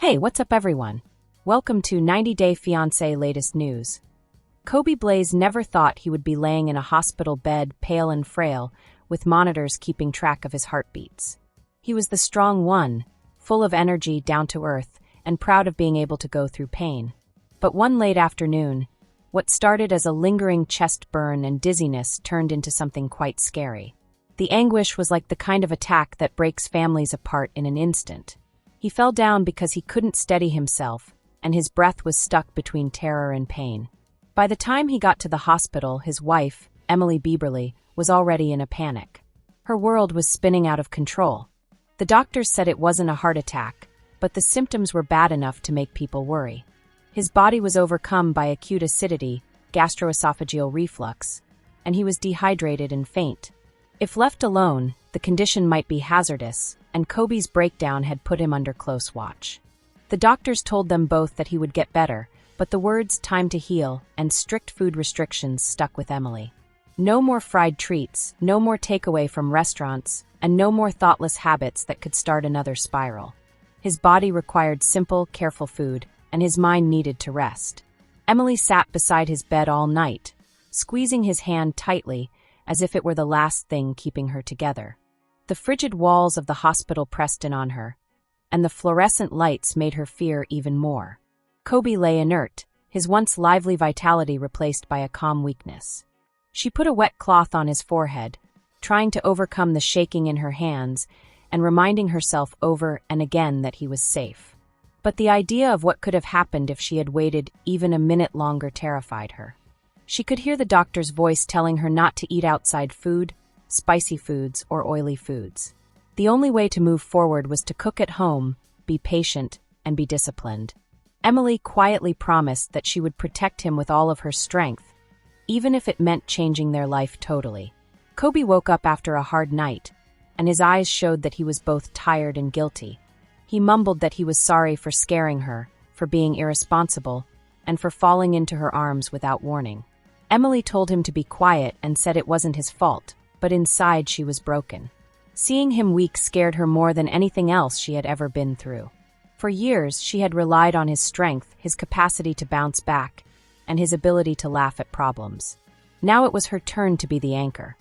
Hey, what's up everyone? Welcome to 90 Day Fiancé latest news. Blaise never thought he would be laying in a hospital bed, pale and frail, with monitors keeping track of his heartbeats. He was the strong one, full of energy, down to earth, and proud of being able to go through pain. But one late afternoon, what started as a lingering chest burn and dizziness turned into something quite scary. The anguish was like the kind of attack that breaks families apart in an instant. He fell down because he couldn't steady himself, and his breath was stuck between terror and pain. By the time he got to the hospital, his wife, Bieberly, was already in a panic. Her world was spinning out of control. The doctors said it wasn't a heart attack, but the symptoms were bad enough to make people worry. His body was overcome by acute acidity, gastroesophageal reflux, and he was dehydrated and faint. If left alone, the condition might be hazardous, and Kobe's breakdown had put him under close watch. The doctors told them both that he would get better, but the words "time to heal" and strict food restrictions stuck with Emily. No more fried treats, no more takeaway from restaurants, and no more thoughtless habits that could start another spiral. His body required simple, careful food, and his mind needed to rest. Emily sat beside his bed all night, squeezing his hand tightly, as if it were the last thing keeping her together. The frigid walls of the hospital pressed in on her, and the fluorescent lights made her fear even more. Kobe lay inert, his once lively vitality replaced by a calm weakness. She put a wet cloth on his forehead, trying to overcome the shaking in her hands and reminding herself over and again that he was safe. But the idea of what could have happened if she had waited even a minute longer terrified her. She could hear the doctor's voice telling her not to eat outside food, spicy foods, or oily foods. The only way to move forward was to cook at home, be patient, and be disciplined. Emily quietly promised that she would protect him with all of her strength, even if it meant changing their life totally. Kobe woke up after a hard night, and his eyes showed that he was both tired and guilty. He mumbled that he was sorry for scaring her, for being irresponsible, and for falling into her arms without warning. Emily told him to be quiet and said it wasn't his fault, but inside she was broken. Seeing him weak scared her more than anything else she had ever been through. For years, she had relied on his strength, his capacity to bounce back, and his ability to laugh at problems. Now it was her turn to be the anchor.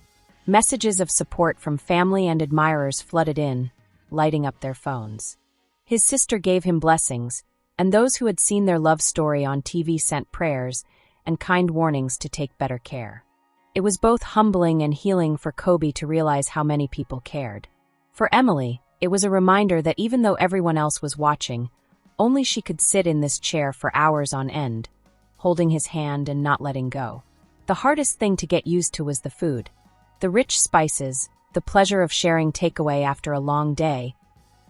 Messages of support from family and admirers flooded in, lighting up their phones. His sister gave him blessings, and those who had seen their love story on TV sent prayers and kind warnings to take better care. It was both humbling and healing for Kobe to realize how many people cared. For Emily, it was a reminder that even though everyone else was watching, only she could sit in this chair for hours on end, holding his hand and not letting go. The hardest thing to get used to was the food. The rich spices, the pleasure of sharing takeaway after a long day,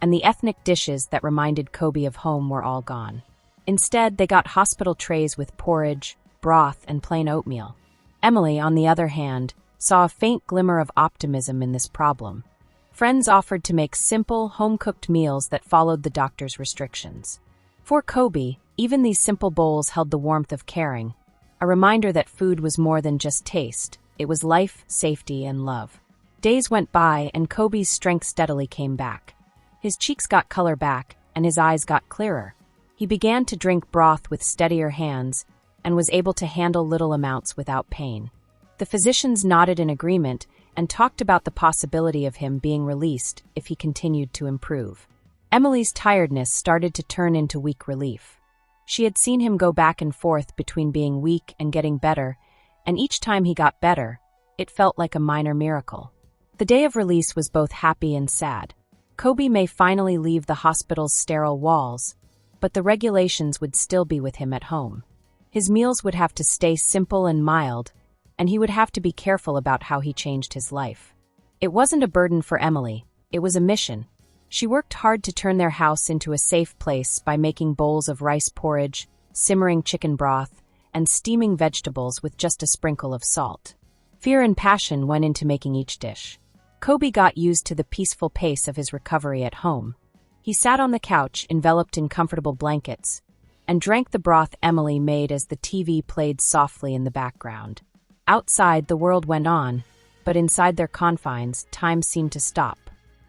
and the ethnic dishes that reminded Kobe of home were all gone. Instead, they got hospital trays with porridge, broth, and plain oatmeal. Emily, on the other hand, saw a faint glimmer of optimism in this problem. Friends offered to make simple, home-cooked meals that followed the doctor's restrictions. For Kobe, even these simple bowls held the warmth of caring, a reminder that food was more than just taste. It was life, safety, and love. Days went by, and Kobe's strength steadily came back. His cheeks got color back, and his eyes got clearer. He began to drink broth with steadier hands, and was able to handle little amounts without pain. The physicians nodded in agreement and talked about the possibility of him being released if he continued to improve. Emily's tiredness started to turn into weak relief. She had seen him go back and forth between being weak and getting better, and each time he got better, it felt like a minor miracle. The day of release was both happy and sad. Kobe may finally leave the hospital's sterile walls, but the regulations would still be with him at home. His meals would have to stay simple and mild, and he would have to be careful about how he changed his life. It wasn't a burden for Emily, it was a mission. She worked hard to turn their house into a safe place by making bowls of rice porridge, simmering chicken broth, and steaming vegetables with just a sprinkle of salt. Fear and passion went into making each dish. Kobe got used to the peaceful pace of his recovery at home. He sat on the couch, enveloped in comfortable blankets, and drank the broth Emily made as the TV played softly in the background. Outside, the world went on, but inside their confines, time seemed to stop.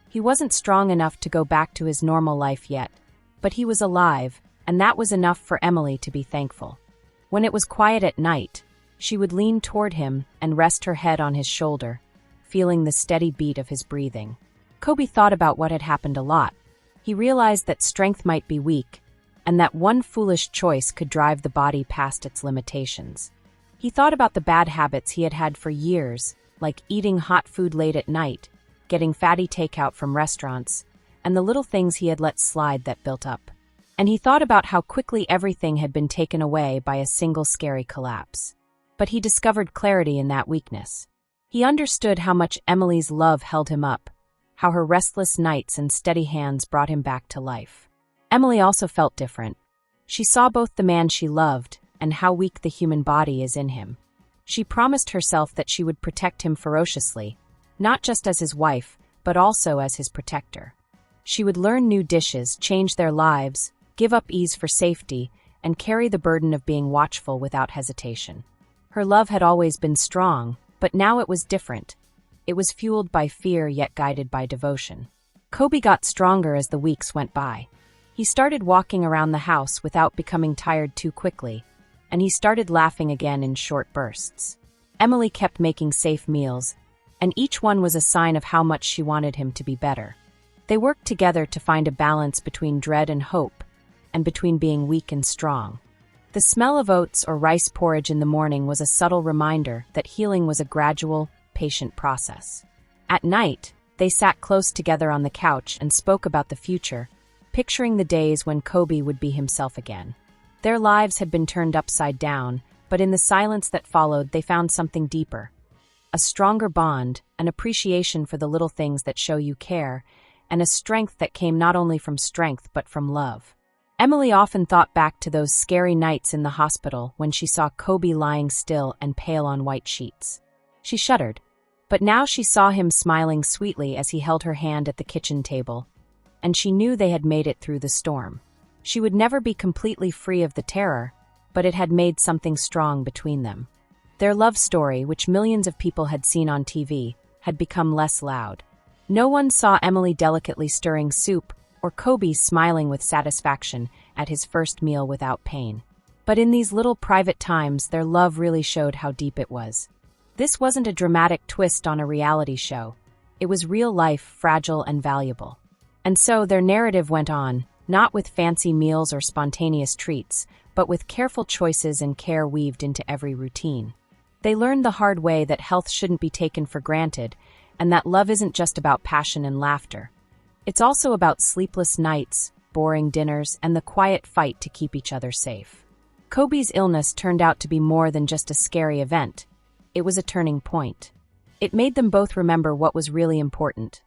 He wasn't strong enough to go back to his normal life yet, But he was alive, and that was enough for Emily to be thankful. When it was quiet at night, she would lean toward him and rest her head on his shoulder, feeling the steady beat of his breathing. Kobe thought about what had happened a lot. He realized that strength might be weak, and that one foolish choice could drive the body past its limitations. He thought about the bad habits he had had for years, like eating hot food late at night, getting fatty takeout from restaurants, and the little things he had let slide that built up. And he thought about how quickly everything had been taken away by a single scary collapse. But he discovered clarity in that weakness. He understood how much Emily's love held him up, how her restless nights and steady hands brought him back to life. Emily also felt different. She saw both the man she loved and how weak the human body is in him. She promised herself that she would protect him ferociously, not just as his wife, but also as his protector. She would learn new dishes, change their lives, give up ease for safety, and carry the burden of being watchful without hesitation. Her love had always been strong, but now it was different. It was fueled by fear yet guided by devotion. Kobe got stronger as the weeks went by. He started walking around the house without becoming tired too quickly, and he started laughing again in short bursts. Emily kept making safe meals, and each one was a sign of how much she wanted him to be better. They worked together to find a balance between dread and hope, and between being weak and strong. The smell of oats or rice porridge in the morning was a subtle reminder that healing was a gradual, patient process. At night, they sat close together on the couch and spoke about the future, picturing the days when Kobe would be himself again. Their lives had been turned upside down, but in the silence that followed, they found something deeper. A stronger bond, an appreciation for the little things that show you care, and a strength that came not only from strength but from love. Emily often thought back to those scary nights in the hospital when she saw Kobe lying still and pale on white sheets. She shuddered, but now she saw him smiling sweetly as he held her hand at the kitchen table, and she knew they had made it through the storm. She would never be completely free of the terror, but it had made something strong between them. Their love story, which millions of people had seen on TV, had become less loud. No one saw Emily delicately stirring soup or Kobe smiling with satisfaction at his first meal without pain. But in these little private times, their love really showed how deep it was. This wasn't a dramatic twist on a reality show. It was real life, fragile and valuable. And so their narrative went on, not with fancy meals or spontaneous treats, but with careful choices and care weaved into every routine. They learned the hard way that health shouldn't be taken for granted, and that love isn't just about passion and laughter. It's also about sleepless nights, boring dinners, and the quiet fight to keep each other safe. Kobe's illness turned out to be more than just a scary event. It was a turning point. It made them both remember what was really important.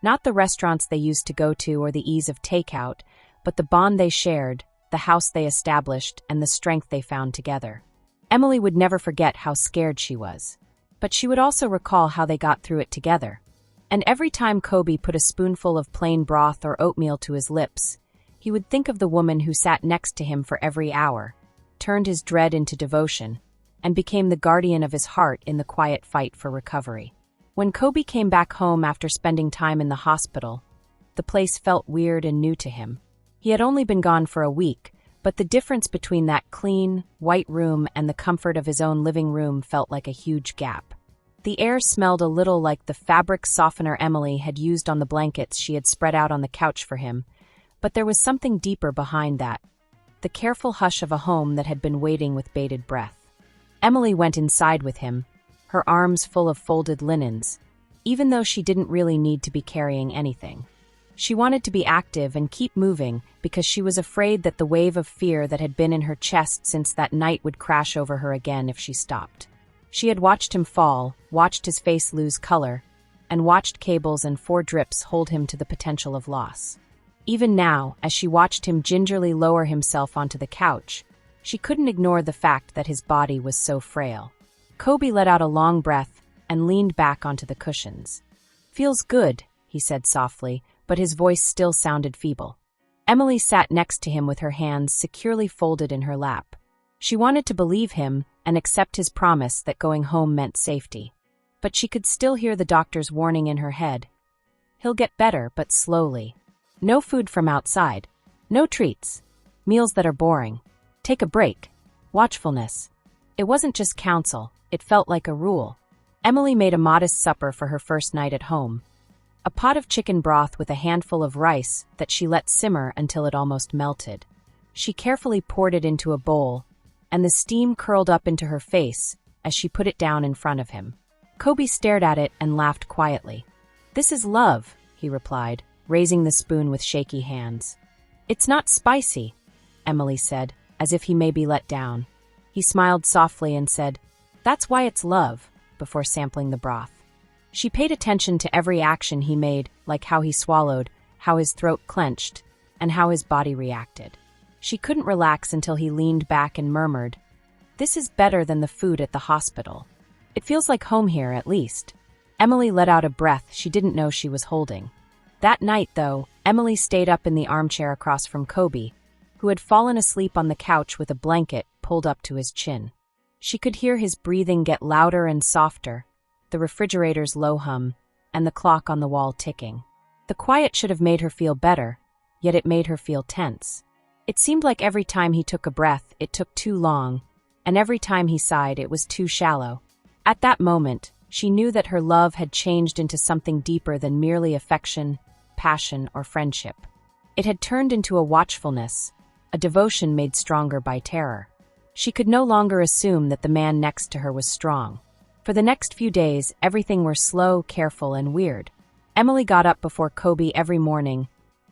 Not the restaurants they used to go to or the ease of takeout, but the bond they shared, the house they established, and the strength they found together. Emily would never forget how scared she was. But she would also recall how they got through it together. And every time Kobe put a spoonful of plain broth or oatmeal to his lips, he would think of the woman who sat next to him for every hour, turned his dread into devotion, and became the guardian of his heart in the quiet fight for recovery. When Kobe came back home after spending time in the hospital, the place felt weird and new to him. He had only been gone for a week, but the difference between that clean, white room and the comfort of his own living room felt like a huge gap. The air smelled a little like the fabric softener Emily had used on the blankets she had spread out on the couch for him, but there was something deeper behind that, the careful hush of a home that had been waiting with bated breath. Emily went inside with him, her arms full of folded linens, even though she didn't really need to be carrying anything. She wanted to be active and keep moving because she was afraid that the wave of fear that had been in her chest since that night would crash over her again if she stopped. She had watched him fall, watched his face lose color, and watched cables and 4 drips hold him to the potential of loss. Even now, as she watched him gingerly lower himself onto the couch, she couldn't ignore the fact that his body was so frail. Kobe let out a long breath and leaned back onto the cushions. "Feels good," he said softly, but his voice still sounded feeble. Emily sat next to him with her hands securely folded in her lap. She wanted to believe him and accept his promise that going home meant safety. But she could still hear the doctor's warning in her head. "He'll get better, but slowly. No food from outside. No treats. Meals that are boring. Take a break. Watchfulness. It wasn't just counsel, it felt like a rule. Emily made a modest supper for her first night at home. A pot of chicken broth with a handful of rice that she let simmer until it almost melted. She carefully poured it into a bowl, and the steam curled up into her face as she put it down in front of him. Kobe stared at it and laughed quietly. "This is love," he replied, raising the spoon with shaky hands. "It's not spicy," Emily said, as if he may be let down. He smiled softly and said, "That's why it's love," before sampling the broth. She paid attention to every action he made, like how he swallowed, how his throat clenched, and how his body reacted. She couldn't relax until he leaned back and murmured, "This is better than the food at the hospital. It feels like home here, at least." Emily let out a breath she didn't know she was holding. That night, though, Emily stayed up in the armchair across from Kobe, who had fallen asleep on the couch with a blanket pulled up to his chin. She could hear his breathing get louder and softer, the refrigerator's low hum, and the clock on the wall ticking. The quiet should have made her feel better, yet it made her feel tense. It seemed like every time he took a breath, it took too long, and every time he sighed, it was too shallow. At that moment, she knew that her love had changed into something deeper than merely affection, passion, or friendship. It had turned into a watchfulness, a devotion made stronger by terror. She could no longer assume that the man next to her was strong. For the next few days, everything were slow, careful, and weird. Emily got up before Kobe every morning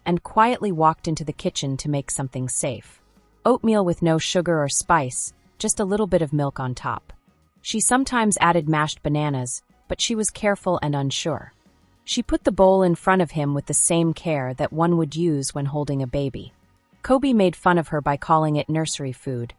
and quietly walked into the kitchen to make something safe. Oatmeal with no sugar or spice, just a little bit of milk on top. She sometimes added mashed bananas, but she was careful and unsure. She put the bowl in front of him with the same care that one would use when holding a baby. Kobe made fun of her by calling it nursery food.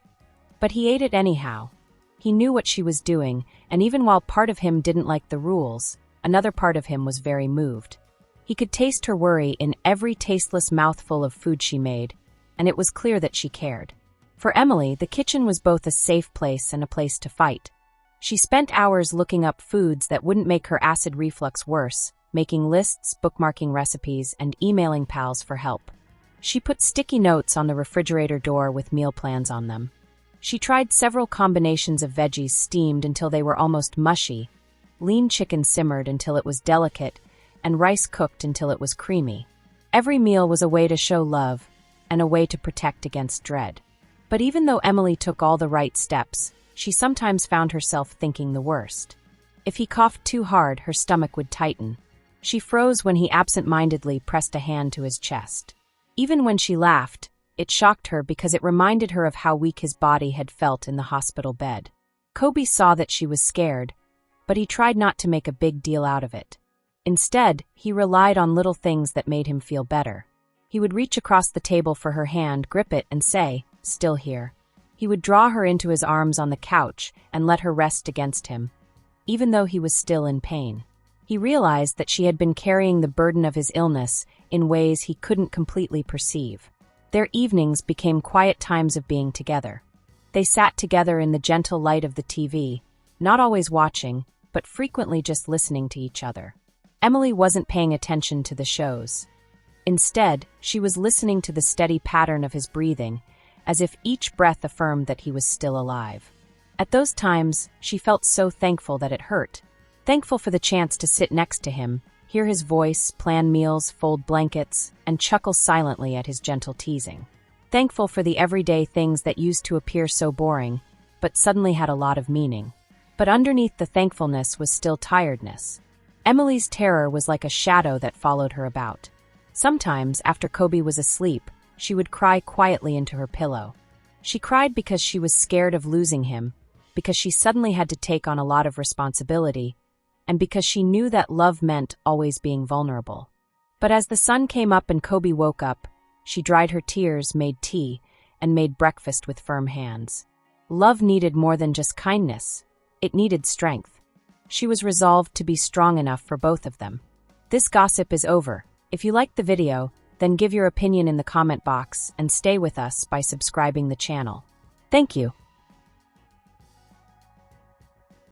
But he ate it anyhow. He knew what she was doing, and even while part of him didn't like the rules, another part of him was very moved. He could taste her worry in every tasteless mouthful of food she made, and it was clear that she cared. For Emily, the kitchen was both a safe place and a place to fight. She spent hours looking up foods that wouldn't make her acid reflux worse, making lists, bookmarking recipes, and emailing pals for help. She put sticky notes on the refrigerator door with meal plans on them. She tried several combinations of veggies steamed until they were almost mushy, lean chicken simmered until it was delicate, and rice cooked until it was creamy. Every meal was a way to show love, and a way to protect against dread. But even though Emily took all the right steps, she sometimes found herself thinking the worst. If he coughed too hard, her stomach would tighten. She froze when he absent-mindedly pressed a hand to his chest. Even when she laughed, it shocked her because it reminded her of how weak his body had felt in the hospital bed. Kobe saw that she was scared, but he tried not to make a big deal out of it. Instead, he relied on little things that made him feel better. He would reach across the table for her hand, grip it, and say, "Still here." He would draw her into his arms on the couch and let her rest against him, even though he was still in pain. He realized that she had been carrying the burden of his illness in ways he couldn't completely perceive. Their evenings became quiet times of being together. They sat together in the gentle light of the TV, not always watching, but frequently just listening to each other. Emily wasn't paying attention to the shows. Instead, she was listening to the steady pattern of his breathing, as if each breath affirmed that he was still alive. At those times, she felt so thankful that it hurt. Thankful for the chance to sit next to him, hear his voice, plan meals, fold blankets, and chuckle silently at his gentle teasing. Thankful for the everyday things that used to appear so boring, but suddenly had a lot of meaning. But underneath the thankfulness was still tiredness. Emily's terror was like a shadow that followed her about. Sometimes, after Kobe was asleep, she would cry quietly into her pillow. She cried because she was scared of losing him, because she suddenly had to take on a lot of responsibility, and because she knew that love meant always being vulnerable. But as the sun came up and Kobe woke up, she dried her tears, made tea, and made breakfast with firm hands. Love needed more than just kindness. It needed strength. She was resolved to be strong enough for both of them. This gossip is over. If you liked the video, then give your opinion in the comment box and stay with us by subscribing the channel. Thank you.